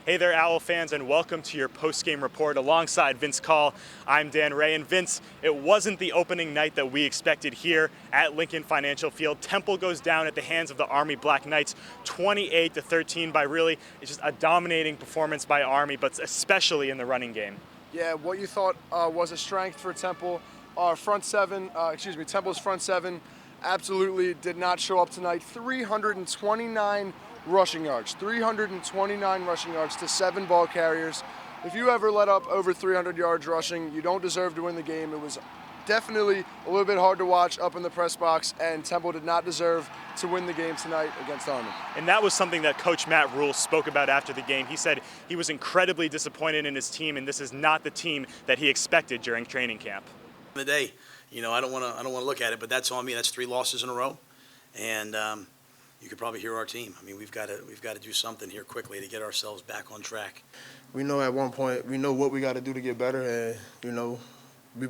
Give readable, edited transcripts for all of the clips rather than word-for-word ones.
Hey there, Owl fans, and welcome to your post-game report alongside Vince Coll. I'm Dan Ray, and Vince, it wasn't the opening night that we expected here at Lincoln Financial Field. Temple goes down at the hands of the Army Black Knights, 28-13 by really just a dominating performance by Army, but especially in the running game. Yeah, what you thought was a strength for Temple. Our Temple's front seven absolutely did not show up tonight. 329 rushing yards, 329 rushing yards to 7 ball carriers. If you ever let up over 300 yards rushing, you don't deserve to win the game. It was definitely a little bit hard to watch up in the press box, and Temple did not deserve to win the game tonight against Army. And that was something that Coach Matt Rule spoke about after the game. He said he was incredibly disappointed in his team, and this is not the team that he expected during training camp. The day, I don't want to look at it, but that's on me. That's 3 losses in a row, and you could probably hear our team. I mean, we've got to do something here quickly to get ourselves back on track. We know at one point we know what we got to do to get better, and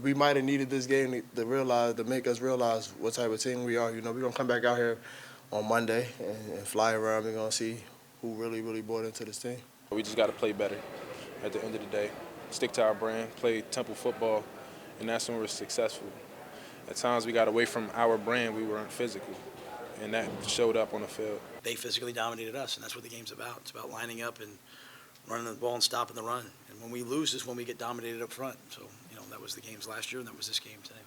we might have needed this game to make us realize what type of team we are. We're gonna come back out here on Monday and fly around. We're gonna see who really bought into this team. We just got to play better at the end of the day. Stick to our brand, play Temple football, and that's when we're successful. At times we got away from our brand. We weren't physical, and that showed up on the field. They physically dominated us, and that's what the game's about. It's about lining up and running the ball and stopping the run. And when we lose is when we get dominated up front. So, that was the games last year, and that was this game today.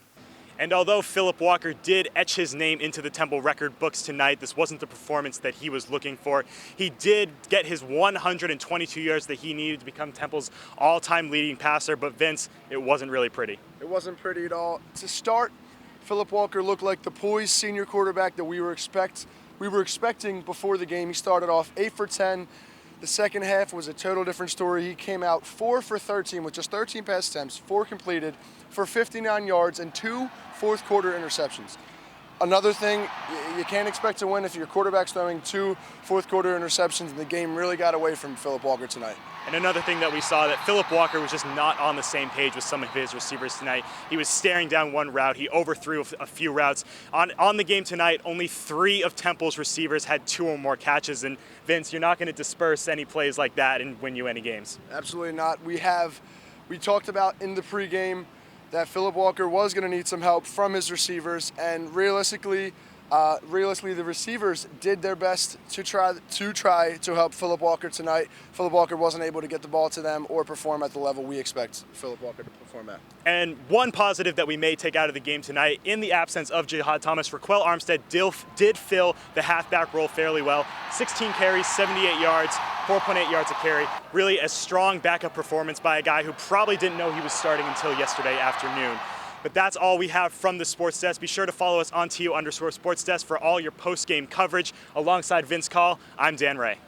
And although Philip Walker did etch his name into the Temple record books tonight, this wasn't the performance that he was looking for. He did get his 122 yards that he needed to become Temple's all-time leading passer, but Vince, it wasn't really pretty. It wasn't pretty at all. To start, Philip Walker looked like the poised senior quarterback that we were expecting before the game. He started off 8 for 10. The second half was a total different story. He came out 4 for 13 with just 13 pass attempts, 4 completed for 59 yards and 2 fourth-quarter interceptions. Another thing, you can't expect to win if your quarterback's throwing 2 fourth-quarter interceptions, and the game really got away from Philip Walker tonight. And another thing that we saw, that Philip Walker was just not on the same page with some of his receivers tonight. He was staring down one route. He overthrew a few routes. On the game tonight, only 3 of Temple's receivers had 2 or more catches. And Vince, you're not going to disperse any plays like that and win you any games. Absolutely not. We talked about in the pregame that Philip Walker was going to need some help from his receivers, and realistically, the receivers did their best to try to help Philip Walker tonight. Philip Walker wasn't able to get the ball to them or perform at the level we expect Philip Walker to perform at. And one positive that we may take out of the game tonight, in the absence of Jihad Thomas, Raquel Armstead did fill the halfback role fairly well. 16 carries, 78 yards, 4.8 yards a carry. Really a strong backup performance by a guy who probably didn't know he was starting until yesterday afternoon. But that's all we have from the Sports Desk. Be sure to follow us on TO_SportsDesk for all your post-game coverage. Alongside Vince Coll, I'm Dan Ray.